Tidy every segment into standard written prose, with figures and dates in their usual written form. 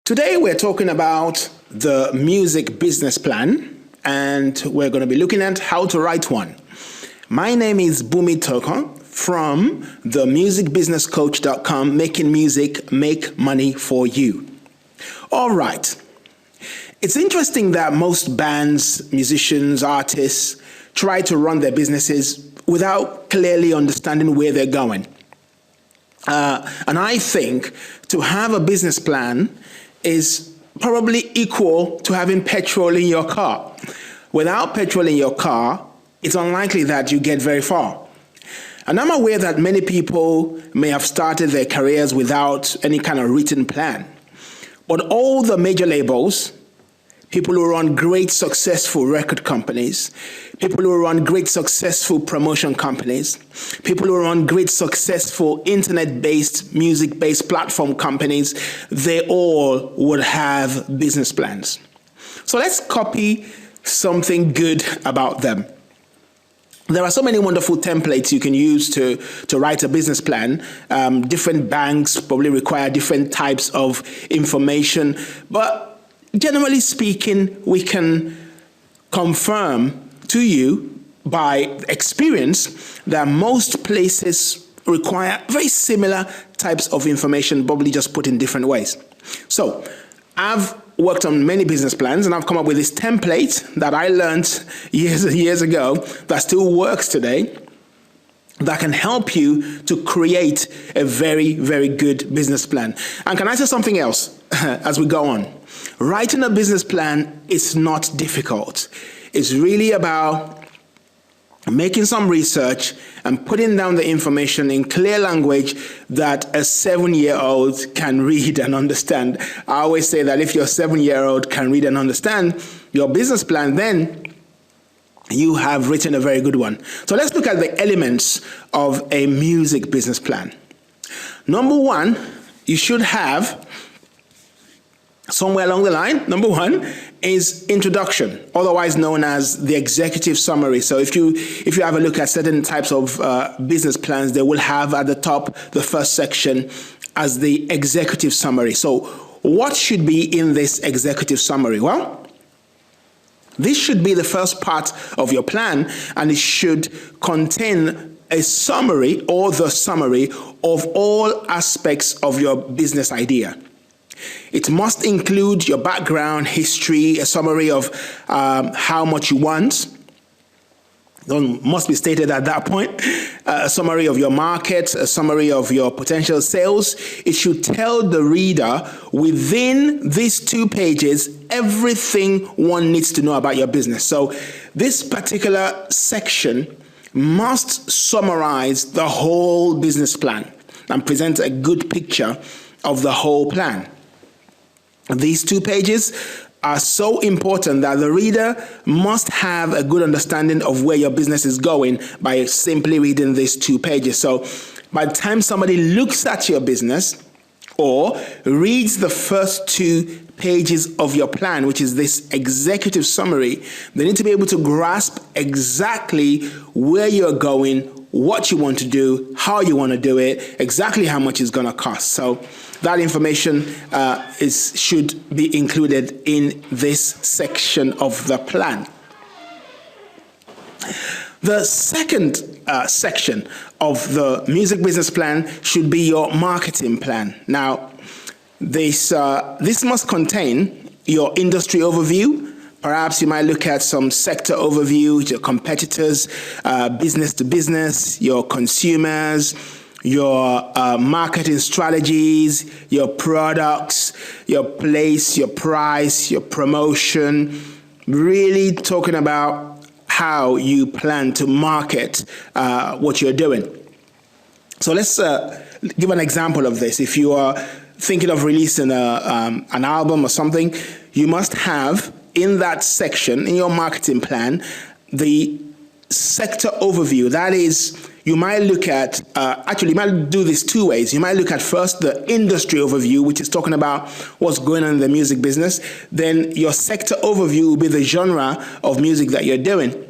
Today we're talking about the music business plan, and we're going to be looking at how to write one. My name is Bumi Toko from the musicbusinesscoach.com, making music make money for you. All right. It's interesting that most bands, musicians, artists try to run their businesses without clearly understanding where they're going. And I think to have a business plan is probably equal to having petrol in your car. Without petrol in your car, it's unlikely that you get very far. And I'm aware that many people may have started their careers without any kind of written plan. But all the major labels, people who run great successful record companies, people who run great successful promotion companies, people who run great successful internet-based, music-based platform companies, they all would have business plans. So let's copy something good about them. There are so many wonderful templates you can use to write a business plan. Different banks probably require different types of information, but generally speaking, we can confirm to you by experience that most places require very similar types of information, probably just put in different ways. So I've worked on many business plans, and I've come up with this template that I learned years and years ago that still works today, that can help you to create a very, very good business plan. And can I say something else as we go on? Writing a business plan is not difficult. It's really about making some research and putting down the information in clear language that a 7-year-old can read and understand. I always say that if your 7-year-old can read and understand your business plan, then you have written a very good one. So let's look at the elements of a music business plan. Number one, you should have somewhere along the line, number one is introduction, otherwise known as the executive summary. So if you have a look at certain types of business plans, they will have at the top the first section as the executive summary. So what should be in this executive summary? Well, this should be the first part of your plan, and it should contain a summary or the summary of all aspects of your business idea. It must include your background, history, a summary of how much you want. It must be stated at that point. A summary of your market, a summary of your potential sales. It should tell the reader within these 2 pages everything one needs to know about your business. So this particular section must summarize the whole business plan and present a good picture of the whole plan. These 2 pages are so important that the reader must have a good understanding of where your business is going by simply reading these 2 pages. So by the time somebody looks at your business or reads the first 2 pages of your plan, which is this executive summary, they need to be able to grasp exactly where you're going, what you want to do, how you want to do it, exactly how much it's going to cost. So that information should be included in this section of the plan. The second section of the music business plan should be your marketing plan. Now, this must contain your industry overview. Perhaps you might look at some sector overview, your competitors, business to business, your consumers, your marketing strategies, your products, your place, your price, your promotion, really talking about how you plan to market what you're doing. So let's give an example of this. If you are thinking of releasing an album or something, you must have in that section, in your marketing plan, the sector overview. That is, you might look at, you might do this 2 ways. You might look at first the industry overview, which is talking about what's going on in the music business. Then your sector overview will be the genre of music that you're doing.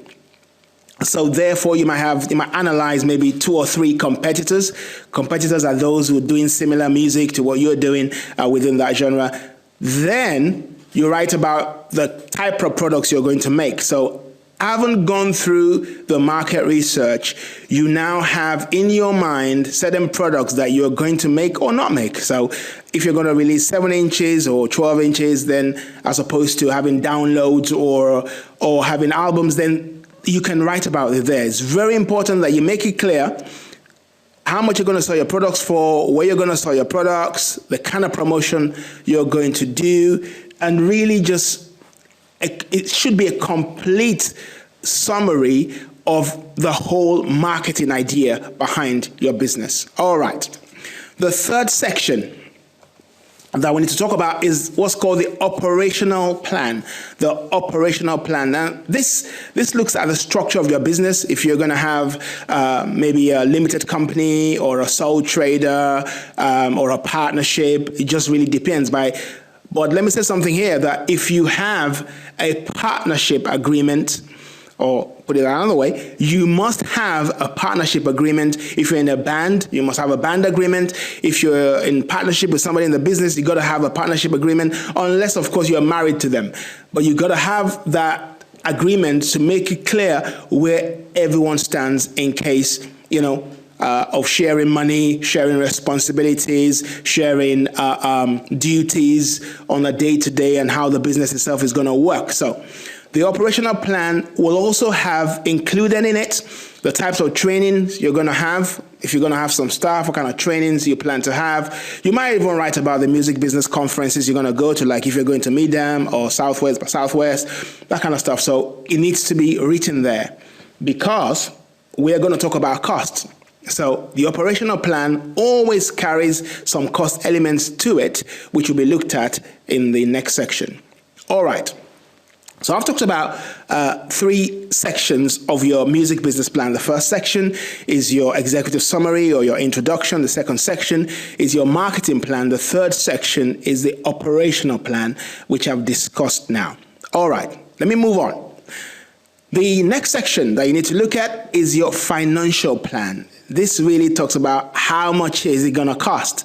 So therefore, you might analyze maybe 2 or 3 competitors. Competitors are those who are doing similar music to what you're doing within that genre. Then you write about the type of products you're going to make. So having gone through the market research, you now have in your mind certain products that you're going to make or not make. So if you're going to release 7 inches or 12 inches, then as opposed to having downloads or having albums, then you can write about it there. It's very important that you make it clear how much you're going to sell your products for, where you're going to sell your products, the kind of promotion you're going to do, and really just, it should be a complete summary of the whole marketing idea behind your business. All right. The third section that we need to talk about is what's called the operational plan. The operational plan. Now, this looks at the structure of your business. If you're going to have maybe a limited company or a sole trader or a partnership, it just really depends. But let me say something here, that if you have a partnership agreement, or put it another way, you must have a partnership agreement. If you're in a band, you must have a band agreement. If you're in partnership with somebody in the business, you got to have a partnership agreement, unless, of course, you're married to them. But you got to have that agreement to make it clear where everyone stands in case, of sharing money, sharing responsibilities, sharing duties on a day-to-day, and how the business itself is going to work. So the operational plan will also have included in it the types of trainings you're going to have. If you're going to have some staff, what kind of trainings you plan to have. You might even write about the music business conferences you're going to go to, like if you're going to Medium or Southwest, that kind of stuff. So it needs to be written there, because we're going to talk about costs. So the operational plan always carries some cost elements to it, which will be looked at in the next section. All right. So I've talked about 3 sections of your music business plan. The first section is your executive summary or your introduction. The second section is your marketing plan. The third section is the operational plan, which I've discussed now. All right, let me move on. The next section that you need to look at is your financial plan. This really talks about how much is it going to cost.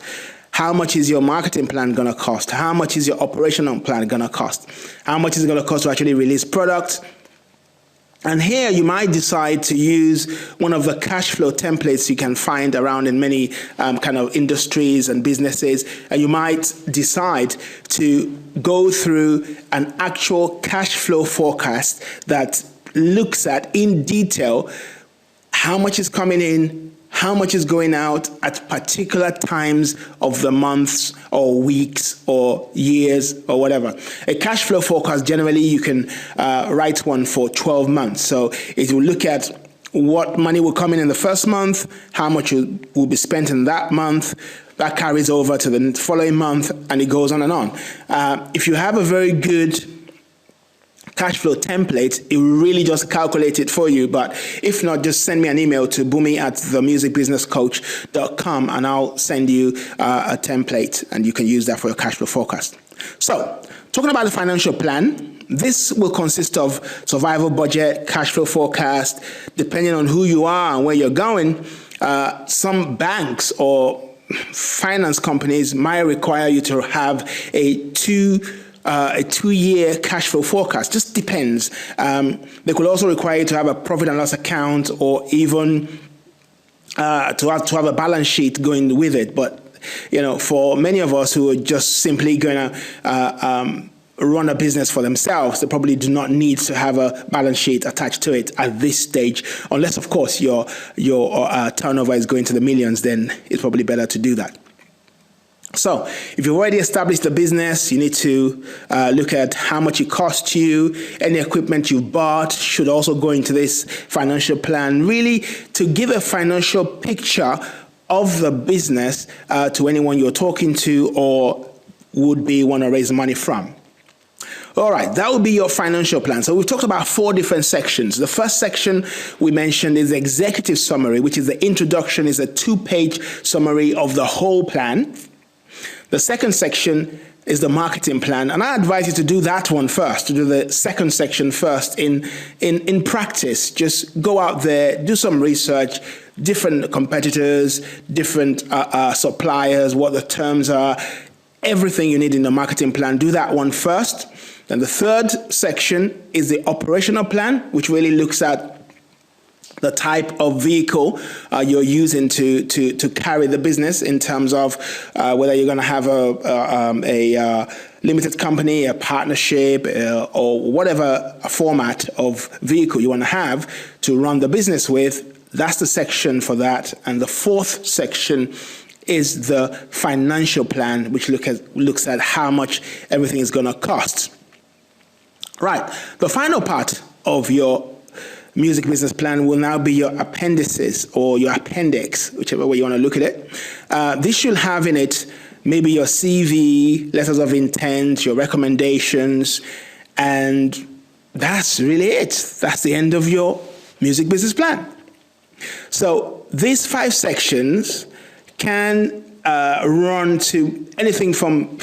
How much is your marketing plan going to cost? How much is your operational plan going to cost? How much is it going to cost to actually release products? And here you might decide to use one of the cash flow templates you can find around in many kind of industries and businesses. And you might decide to go through an actual cash flow forecast that looks at in detail how much is coming in, how much is going out at particular times of the months or weeks or years or whatever. A cash flow forecast, generally you can write one for 12 months. So it will look at what money will come in the first month, how much will be spent in that month, that carries over to the following month, and it goes on and on. If you have a very good cash flow template, it will really just calculate it for you. But if not, just send me an email to bumi@themusicbusinesscoach.com and I'll send you a template, and you can use that for your cash flow forecast. So, talking about the financial plan, this will consist of survival budget, cash flow forecast. Depending on who you are and where you're going, some banks or finance companies might require you to have a 2-year cash flow forecast. Just depends. They could also require you to have a profit and loss account, or even to have a balance sheet going with it. But for many of us who are just simply going to run a business for themselves, they probably do not need to have a balance sheet attached to it at this stage, unless of course your turnover is going to the millions. Then it's probably better to do that. So if you've already established the business, you need to look at how much it costs you. Any equipment you've bought should also go into this financial plan, really to give a financial picture of the business to anyone you're talking to or would be want to raise money from. All right, that would be your financial plan. So we've talked about 4 different sections. The first section we mentioned is the executive summary, which is the introduction, is a 2-page summary of the whole plan. The second section is the marketing plan, and I advise you to do that one first, to do the second section first in practice. Just go out there, do some research, different competitors, different suppliers, what the terms are. everything you need in the marketing plan. Do that one first. Then the third section is the operational plan, which really looks at the type of vehicle you're using to carry the business in terms of whether you're going to have a limited company, a partnership, or whatever format of vehicle you want to have to run the business with. That's the section for that. And the fourth section is the financial plan, which looks at how much everything is going to cost. Right. The final part of your music business plan will now be your appendices or your appendix, whichever way you want to look at it. This should have in it maybe your CV, letters of intent, your recommendations, and that's really it. That's the end of your music business plan. So these 5 sections can run to anything from,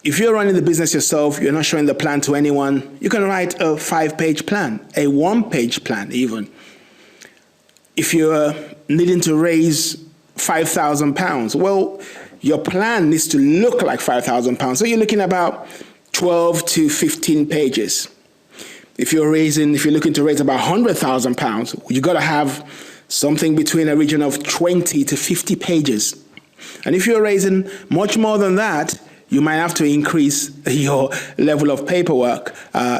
if you're running the business yourself, you're not showing the plan to anyone, you can write a 5-page plan, a 1-page plan even. If you're needing to raise £5,000, well, your plan needs to look like £5,000. So you're looking at about 12 to 15 pages. If you're looking to raise about £100,000, you got to have something between a region of 20 to 50 pages. And if you're raising much more than that, you might have to increase your level of paperwork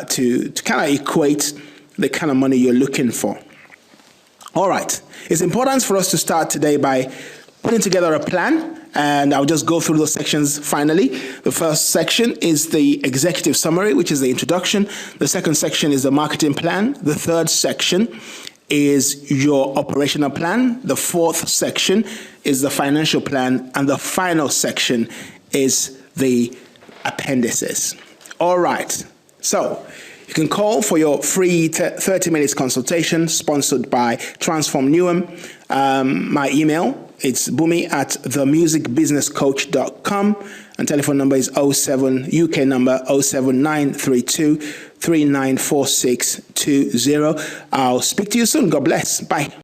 to kind of equate the kind of money you're looking for. All right. It's important for us to start today by putting together a plan, and I'll just go through those sections finally. The first section is the executive summary, which is the introduction. The second section is the marketing plan. The third section is your operational plan. The fourth section is the financial plan. And the final section is the appendices. All right. So you can call for your free 30 minutes consultation sponsored by Transform Newham. My email, it's bumi@themusicbusinesscoach.com, and telephone number is 07, UK number 07932 394620. I'll speak to you soon. God bless. Bye.